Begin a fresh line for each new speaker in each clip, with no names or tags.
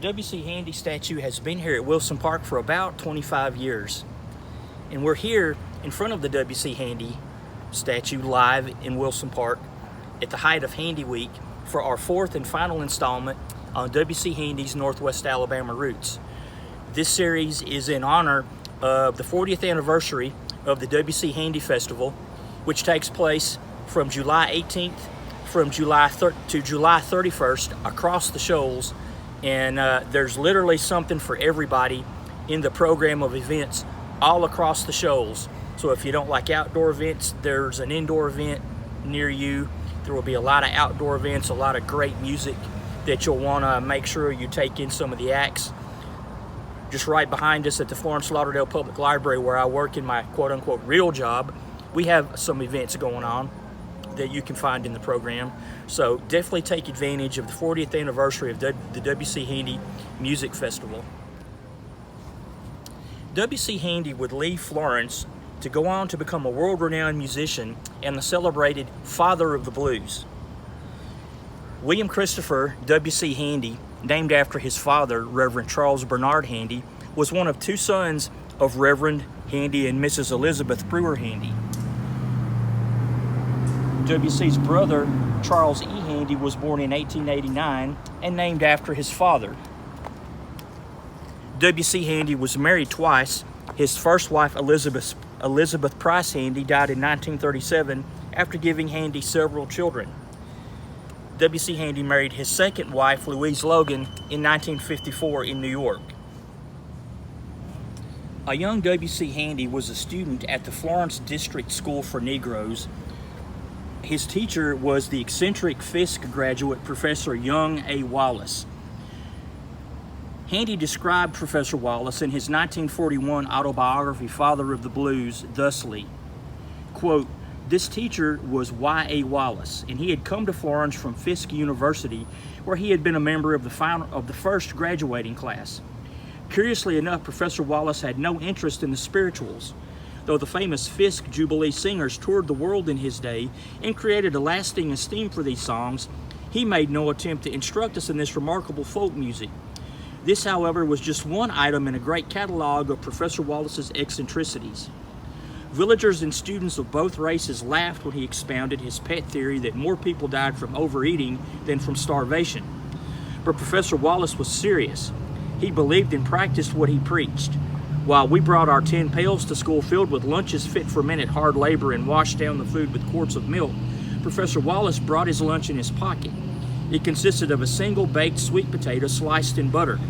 W.C. Handy statue has been here at Wilson Park for about 25 years. And we're here in front of the W.C. Handy statue live in Wilson Park at the height of Handy Week for our fourth and final installment on W.C. Handy's Northwest Alabama roots. This series is in honor of the 40th anniversary of the W.C. Handy Festival, which takes place from July 18th to July 31st across the shoals. And there's literally something for everybody in the program of events all across the shoals. So if you don't like outdoor events, there's an indoor event near you. There will be a lot of outdoor events, a lot of great music that you'll want to make sure you take in some of the acts. Just right behind us at the Florence Lauderdale Public Library, where I work in my quote-unquote real job, we have some events going on that you can find in the program. So definitely take advantage of the 40th anniversary of the W.C. Handy Music Festival. W.C. Handy would leave Florence to go on to become a world-renowned musician and the celebrated father of the blues. William Christopher W.C. Handy, named after his father, Reverend Charles Bernard Handy, was one of two sons of Reverend Handy and Mrs. Elizabeth Brewer Handy. W.C.'s brother, Charles E. Handy, was born in 1889 and named after his father. W.C. Handy was married twice. His first wife, Elizabeth Price Handy, died in 1937 after giving Handy several children. W.C. Handy married his second wife, Louise Logan, in 1954 in New York. A young W.C. Handy was a student at the Florence District School for Negroes. His teacher was the eccentric Fisk graduate, Professor Young A. Wallace. Handy described Professor Wallace in his 1941 autobiography, Father of the Blues, thusly, quote, "This teacher was Y.A. Wallace, and he had come to Florence from Fisk University, where he had been a member of the first graduating class. Curiously enough, Professor Wallace had no interest in the spirituals. Though the famous Fisk Jubilee singers toured the world in his day and created a lasting esteem for these songs, he made no attempt to instruct us in this remarkable folk music. This, however, was just one item in a great catalog of Professor Wallace's eccentricities. Villagers and students of both races laughed when he expounded his pet theory that more people died from overeating than from starvation. But Professor Wallace was serious. He believed and practiced what he preached. While we brought our 10 pails to school filled with lunches fit for men at hard labor and washed down the food with quarts of milk, Professor Wallace brought his lunch in his pocket. It consisted of a single baked sweet potato sliced in butter.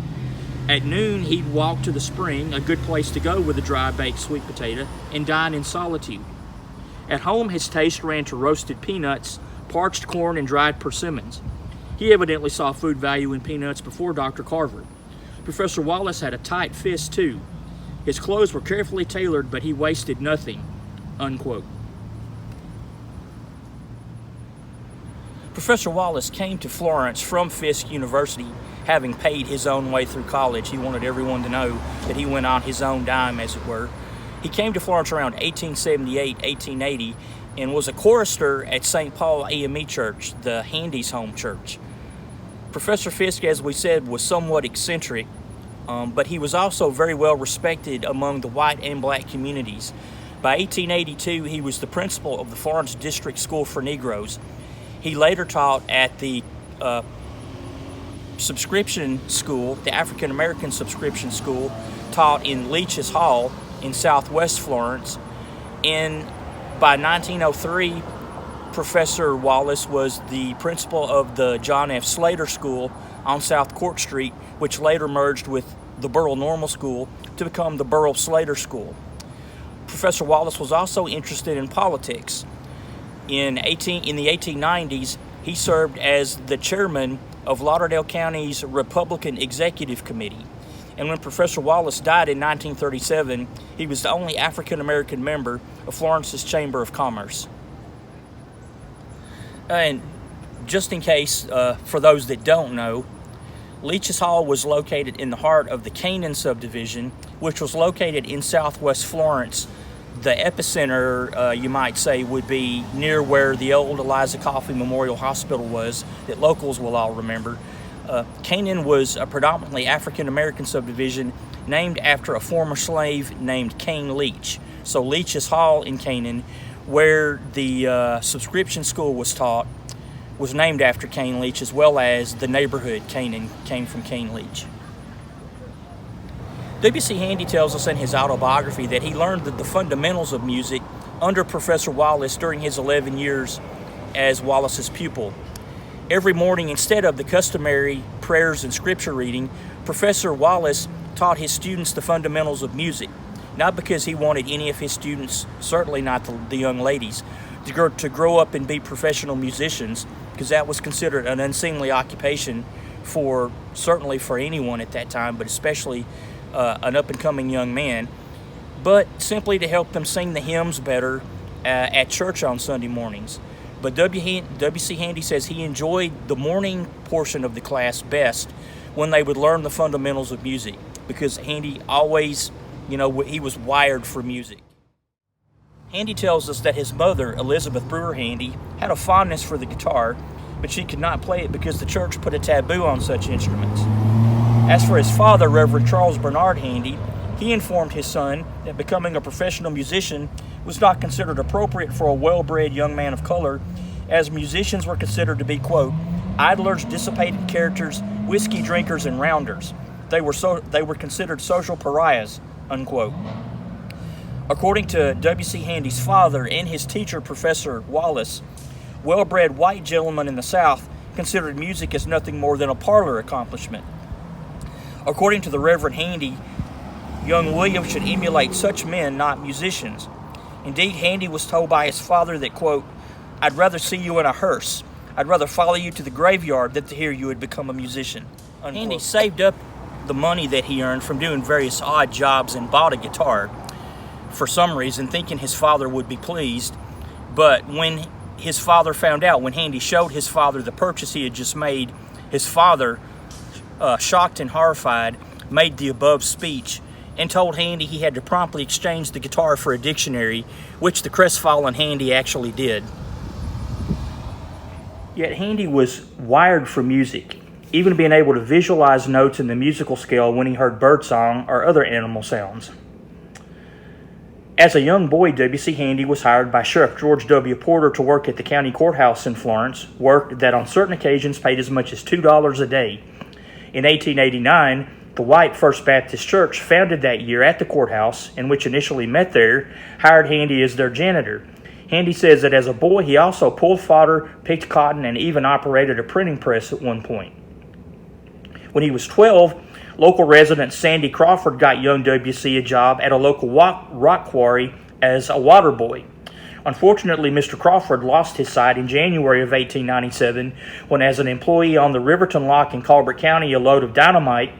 At noon, he'd walk to the spring, a good place to go with a dry baked sweet potato, and dine in solitude. At home, his taste ran to roasted peanuts, parched corn, and dried persimmons. He evidently saw food value in peanuts before Dr. Carver. Professor Wallace had a tight fist, too. His clothes were carefully tailored, but he wasted nothing," unquote. Professor Wallace came to Florence from Fisk University, having paid his own way through college. He wanted everyone to know that he went on his own dime, as it were. He came to Florence around 1878, 1880, and was a chorister at St. Paul AME Church, the Handy's home church. Professor Fisk, as we said, was somewhat eccentric, but he was also very well respected among the white and black communities. By 1882, he was the principal of the Florence District School for Negroes. He later taught at the subscription school, the African American subscription school, taught in Leach's Hall in southwest Florence. And by 1903, Professor Wallace was the principal of the John F. Slater School on South Court Street, which later merged with the Burrell Normal School to become the Burrell Slater School. Professor Wallace was also interested in politics. In the 1890s, he served as the chairman of Lauderdale County's Republican Executive Committee. And when Professor Wallace died in 1937, he was the only African-American member of Florence's Chamber of Commerce. And just in case, for those that don't know, Leach's Hall was located in the heart of the Canaan subdivision, which was located in southwest Florence. The epicenter, you might say, would be near where the old Eliza Coffey Memorial Hospital was, that locals will all remember. Canaan was a predominantly African-American subdivision named after a former slave named Cain Leach. So Leach's Hall in Canaan, where the subscription school was taught, was named after Cain Leach, as well as the neighborhood Canaan came from Cain Leach. W.C. Handy tells us in his autobiography that he learned the fundamentals of music under Professor Wallace during his 11 years as Wallace's pupil. Every morning, instead of the customary prayers and scripture reading, Professor Wallace taught his students the fundamentals of music, not because he wanted any of his students, certainly not the young ladies, to grow up and be professional musicians, because that was considered an unseemly occupation certainly for anyone at that time, but especially an up-and-coming young man, but simply to help them sing the hymns better at church on Sunday mornings. But W.C. Handy says he enjoyed the morning portion of the class best when they would learn the fundamentals of music, because Handy always, he was wired for music. Handy tells us that his mother, Elizabeth Brewer Handy, had a fondness for the guitar, but she could not play it because the church put a taboo on such instruments. As for his father, Reverend Charles Bernard Handy, he informed his son that becoming a professional musician was not considered appropriate for a well-bred young man of color, as musicians were considered to be, quote, idlers, dissipated characters, whiskey drinkers, and rounders. They were considered social pariahs, unquote. According to W.C. Handy's father and his teacher, Professor Wallace, well-bred white gentlemen in the South considered music as nothing more than a parlor accomplishment. According to the Reverend Handy, young William should emulate such men, not musicians. Indeed, Handy was told by his father that, quote, I'd rather see you in a hearse. I'd rather follow you to the graveyard than to hear you had become a musician. Unquote. Handy saved up the money that he earned from doing various odd jobs and bought a guitar for some reason, thinking his father would be pleased. But when his father found out, when Handy showed his father the purchase he had just made, his father, shocked and horrified, made the above speech and told Handy he had to promptly exchange the guitar for a dictionary, which the crestfallen Handy actually did. Yet Handy was wired for music, even being able to visualize notes in the musical scale when he heard birdsong or other animal sounds. As a young boy, W.C. Handy was hired by Sheriff George W. Porter to work at the county courthouse in Florence, work that on certain occasions paid as much as $2 a day. In 1889, the White First Baptist Church, founded that year at the courthouse, and which initially met there, hired Handy as their janitor. Handy says that as a boy, he also pulled fodder, picked cotton, and even operated a printing press at one point. When he was 12, local resident Sandy Crawford got young W.C. a job at a local rock quarry as a water boy. Unfortunately, Mr. Crawford lost his sight in January of 1897 when, as an employee on the Riverton Lock in Colbert County, a load of dynamite,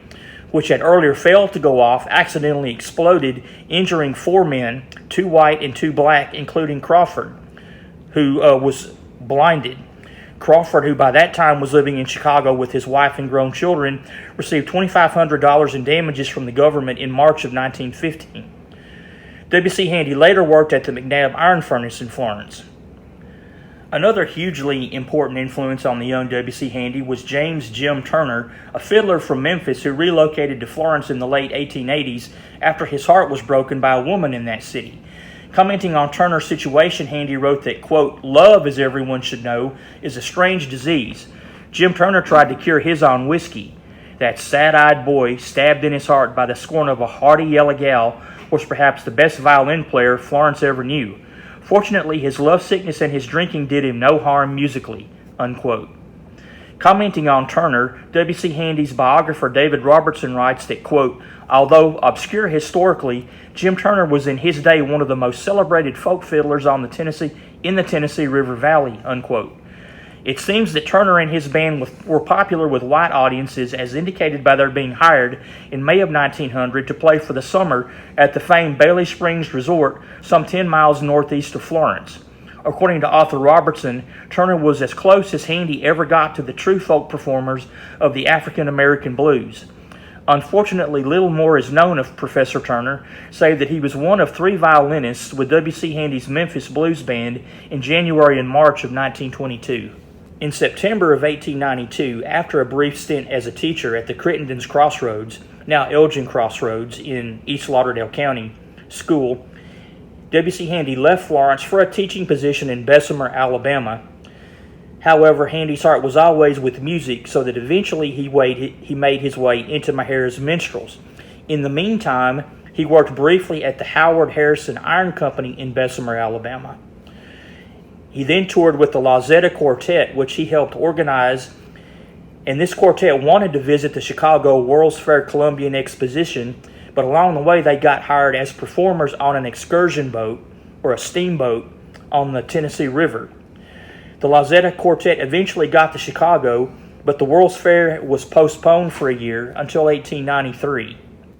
which had earlier failed to go off, accidentally exploded, injuring 4 men, 2 white and 2 black, including Crawford, who was blinded. Crawford, who by that time was living in Chicago with his wife and grown children, received $2,500 in damages from the government in March of 1915. W.C. Handy later worked at the McNabb Iron Furnace in Florence. Another hugely important influence on the young W.C. Handy was James Jim Turner, a fiddler from Memphis who relocated to Florence in the late 1880s after his heart was broken by a woman in that city. Commenting on Turner's situation, Handy wrote that, quote, love, as everyone should know, is a strange disease. Jim Turner tried to cure his on whiskey. That sad-eyed boy, stabbed in his heart by the scorn of a hearty yellow gal, was perhaps the best violin player Florence ever knew. Fortunately, his lovesickness and his drinking did him no harm musically, unquote. Commenting on Turner, W.C. Handy's biographer David Robertson writes that, quote, although obscure historically, Jim Turner was in his day one of the most celebrated folk fiddlers in the Tennessee River Valley, unquote. It seems that Turner and his band were popular with white audiences, as indicated by their being hired in May of 1900 to play for the summer at the famed Bailey Springs Resort, some 10 miles northeast of Florence. According to author Robertson, Turner was as close as Handy ever got to the true folk performers of the African American blues. Unfortunately, little more is known of Professor Turner, save that he was one of 3 violinists with W.C. Handy's Memphis Blues Band in January and March of 1922. In September of 1892, after a brief stint as a teacher at the Crittenden's Crossroads, now Elgin Crossroads in East Lauderdale County School, W.C. Handy left Florence for a teaching position in Bessemer, Alabama. However, Handy's heart was always with music, so that eventually he made his way into Maynards Minstrels. In the meantime, he worked briefly at the Howard Harrison Iron Company in Bessemer, Alabama. He then toured with the Lauderdale Quartet, which he helped organize, and this quartet wanted to visit the Chicago World's Fair Columbian Exposition, but along the way they got hired as performers on an excursion boat or a steamboat on the Tennessee River. The Lauderdale Quartet eventually got to Chicago, but the World's Fair was postponed for a year until 1893.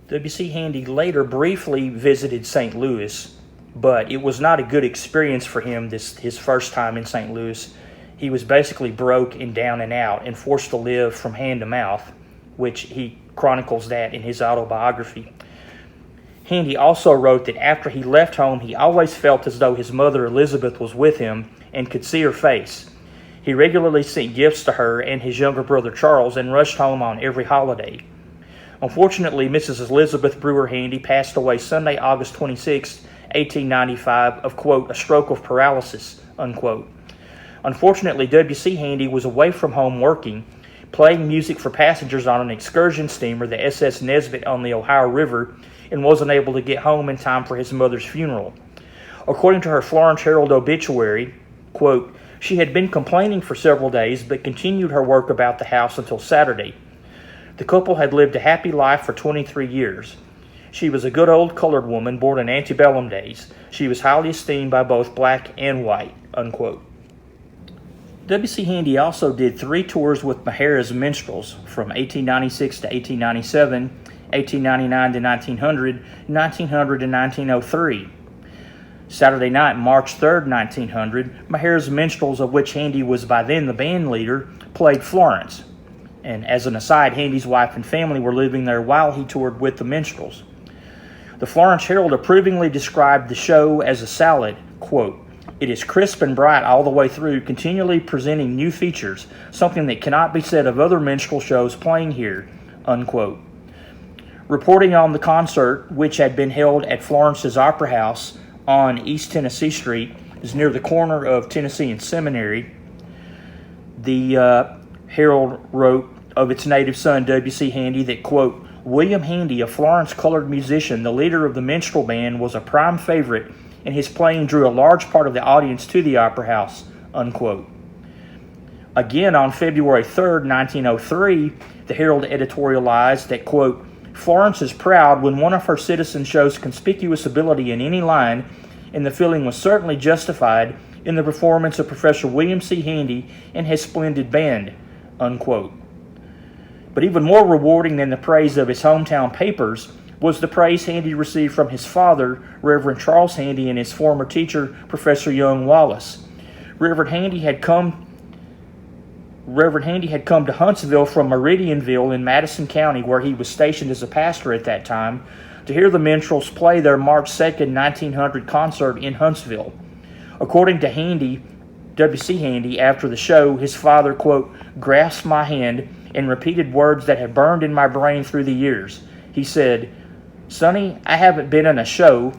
W.C. Handy later briefly visited St. Louis, but it was not a good experience for him his first time in St. Louis. He was basically broke and down and out and forced to live from hand to mouth, which he chronicles that in his autobiography. Handy also wrote that after he left home, he always felt as though his mother Elizabeth was with him and could see her face. He regularly sent gifts to her and his younger brother Charles and rushed home on every holiday. Unfortunately, Mrs. Elizabeth Brewer Handy passed away Sunday, August 26, 1895, of, quote, a stroke of paralysis, unquote. Unfortunately, W.C. Handy was away from home working, playing music for passengers on an excursion steamer, the SS Nesbit on the Ohio River, and wasn't able to get home in time for his mother's funeral. According to her Florence Herald obituary, quote, she had been complaining for several days but continued her work about the house until Saturday. The couple had lived a happy life for 23 years. She was a good old colored woman born in antebellum days. She was highly esteemed by both black and white, unquote. W.C. Handy also did 3 tours with Maynards Minstrels from 1896 to 1897, 1899 to 1900, 1900 to 1903. Saturday night, March 3rd, 1900, Maynards Minstrels, of which Handy was by then the band leader, played Florence. And as an aside, Handy's wife and family were living there while he toured with the Minstrels. The Florence Herald approvingly described the show as a salad, quote, it is crisp and bright all the way through, continually presenting new features, something that cannot be said of other minstrel shows playing here, unquote. Reporting on the concert, which had been held at Florence's Opera House on East Tennessee Street, is near the corner of Tennessee and Seminary, the Herald wrote of its native son, W.C. Handy, that, quote, William Handy, a Florence colored musician, the leader of the minstrel band, was a prime favorite, and his playing drew a large part of the audience to the Opera House, unquote. Again, on February 3rd, 1903, the Herald editorialized that, quote, Florence is proud when one of her citizens shows conspicuous ability in any line, and the feeling was certainly justified in the performance of Professor William C. Handy and his splendid band, unquote. But even more rewarding than the praise of his hometown papers was the praise Handy received from his father, Reverend Charles Handy, and his former teacher, Professor Young Wallace. Reverend Handy had come to Huntsville from Meridianville in Madison County, where he was stationed as a pastor at that time, to hear the Minstrels play their March 2nd, 1900 concert in Huntsville. According to Handy, W.C. Handy, after the show, his father, quote, grasped my hand and repeated words that have burned in my brain through the years. He said, Sonny, I haven't been in a show,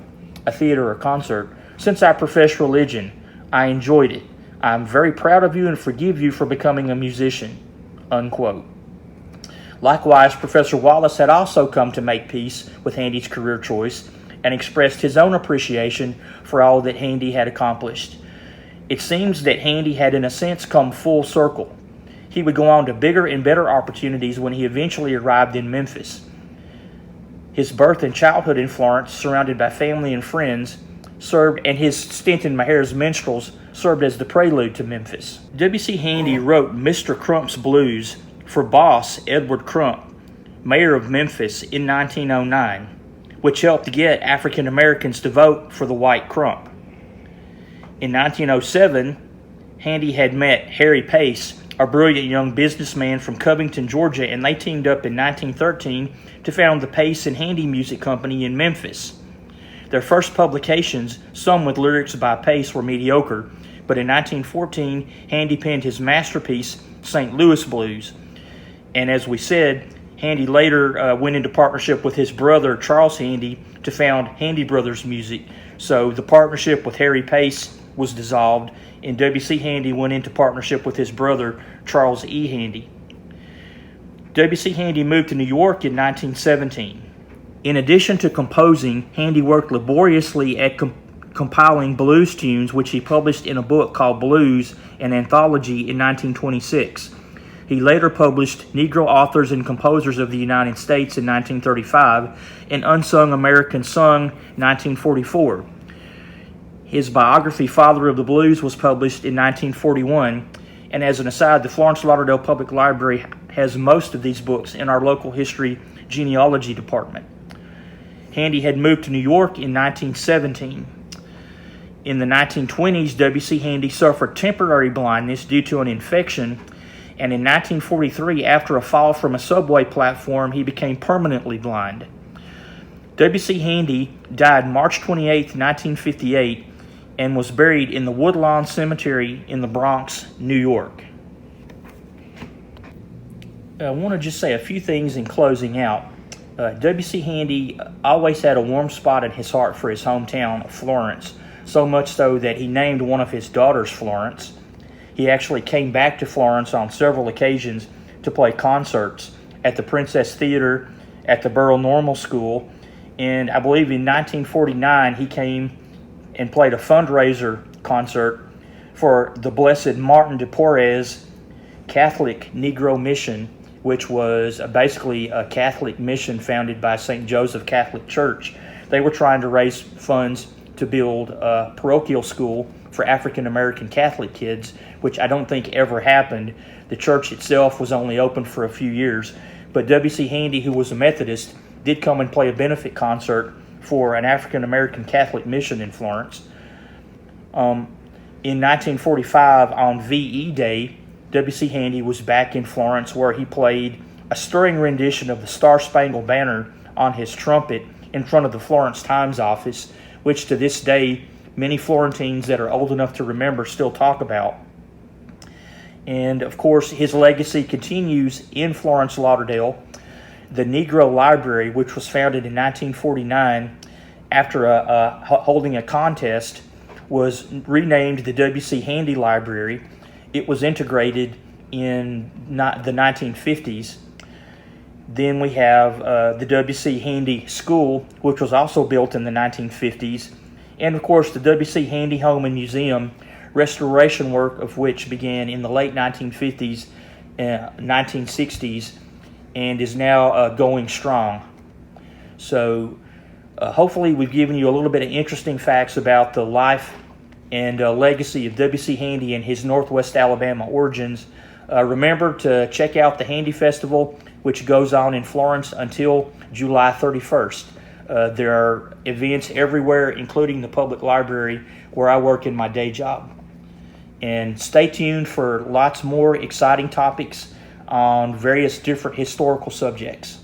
a theater or concert, since I professed religion. I enjoyed it. I am very proud of you and forgive you for becoming a musician, unquote. Likewise, Professor Wallace had also come to make peace with Handy's career choice and expressed his own appreciation for all that Handy had accomplished. It seems that Handy had in a sense come full circle. He would go on to bigger and better opportunities when he eventually arrived in Memphis. His birth and childhood in Florence, surrounded by family and friends, and his stint in Maynards Minstrels served as the prelude to Memphis. W.C. Handy wrote Mr. Crump's Blues for boss Edward Crump, mayor of Memphis, in 1909, which helped get African Americans to vote for the white Crump. In 1907, Handy had met Harry Pace, a brilliant young businessman from Covington, Georgia, and they teamed up in 1913 to found the Pace and Handy Music Company in Memphis. Their first publications, some with lyrics by Pace, were mediocre, But in 1914, Handy penned his masterpiece, St. Louis Blues. And as we said, Handy later went into partnership with his brother, Charles Handy, to found Handy Brothers Music. So the partnership with Harry Pace was dissolved, and W.C. Handy went into partnership with his brother, Charles E. Handy. W.C. Handy moved to New York in 1917. In addition to composing, Handy worked laboriously at compiling blues tunes, which he published in a book called Blues, an Anthology, in 1926. He later published Negro Authors and Composers of the United States in 1935 and Unsung American Song 1944. His biography, Father of the Blues, was published in 1941. And as an aside, the Florence Lauderdale Public Library has most of these books in our local history genealogy department. Handy had moved to New York in 1917. In the 1920s, W.C. Handy suffered temporary blindness due to an infection, and in 1943, after a fall from a subway platform, he became permanently blind. W.C. Handy died March 28, 1958, and was buried in the Woodlawn Cemetery in the Bronx, New York. I want to just say a few things in closing out. W.C. Handy always had a warm spot in his heart for his hometown of Florence, so much so that he named one of his daughters Florence. He actually came back to Florence on several occasions to play concerts at the Princess Theater, at the Burrell Normal School, and I believe in 1949 he came and played a fundraiser concert for the Blessed Martin de Porres Catholic Negro Mission, which was basically a Catholic mission founded by St. Joseph Catholic Church. They were trying to raise funds to build a parochial school for African American Catholic kids, which I don't think ever happened. The church itself was only open for a few years, but W.C. Handy, who was a Methodist, did come and play a benefit concert for an African American Catholic mission in Florence. In 1945, on VE Day, W.C. Handy was back in Florence, where he played a stirring rendition of the Star Spangled Banner on his trumpet in front of the Florence Times office, which to this day many Florentines that are old enough to remember still talk about. And of course, his legacy continues in Florence Lauderdale. The Negro Library, which was founded in 1949 after holding a contest, was renamed the W.C. Handy Library. It was integrated in the 1950s. Then we have the W.C. Handy School, which was also built in the 1950s. And of course, the W.C. Handy Home and Museum, restoration work of which began in the late 1950s, 1960s, and is now going strong. So hopefully we've given you a little bit of interesting facts about the life and legacy of W.C. Handy and his Northwest Alabama origins. Remember to check out the Handy Festival, which goes on in Florence until July 31st. There are events everywhere, including the public library where I work in my day job. And stay tuned for lots more exciting topics on various different historical subjects.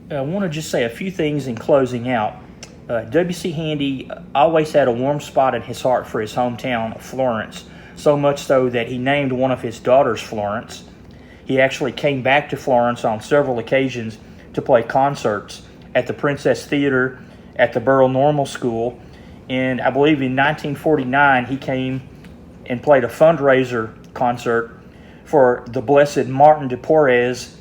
I want to just say a few things in closing out. W.C. Handy always had a warm spot in his heart for his hometown of Florence, so much so that he named one of his daughters Florence. He actually came back to Florence on several occasions to play concerts at the Princess Theater, at the Burrell Normal School, and I believe in 1949 he came and played a fundraiser concert for the Blessed Martin de Porres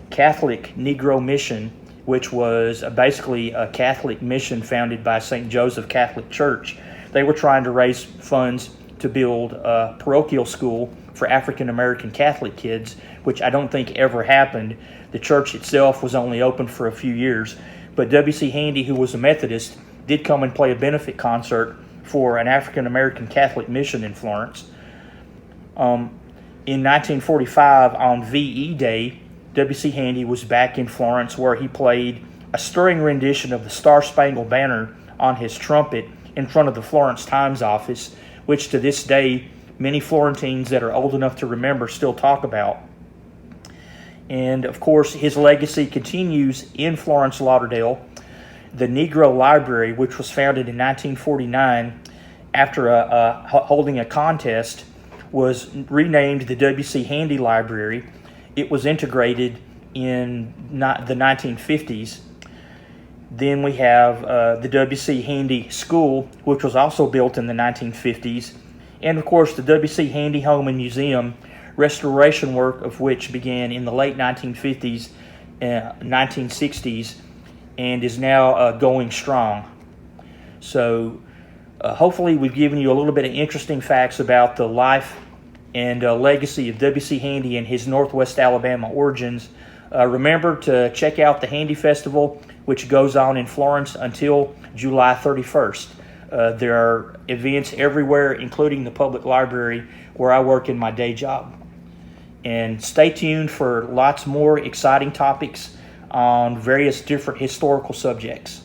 Catholic Negro Mission, which was basically a Catholic mission founded by St. Joseph Catholic Church. They were trying to raise funds to build a parochial school for African American Catholic kids, which I don't think ever happened. The church itself was only open for a few years, but W.C. Handy, who was a Methodist, did come and play a benefit concert for an African American Catholic mission in Florence. In 1945, on VE Day, W.C. Handy was back in Florence, where he played a stirring rendition of the Star Spangled Banner on his trumpet in front of the Florence Times office, which to this day many Florentines that are old enough to remember still talk about. And of course, his legacy continues in Florence Lauderdale. The Negro Library, which was founded in 1949 after holding a contest, was renamed the W.C. Handy Library. It was integrated in the 1950s. Then we have the W.C. Handy School, which was also built in the 1950s. And of course, the W.C. Handy Home and Museum, restoration work of which began in the late 1950s, 1960s, and is now going strong. So hopefully we've given you a little bit of interesting facts about the life and legacy of W.C. Handy and his Northwest Alabama origins. Remember to check out the Handy Festival, which goes on in Florence until July 31st. There are events everywhere, including the public library where I work in my day job. And stay tuned for lots more exciting topics on various different historical subjects.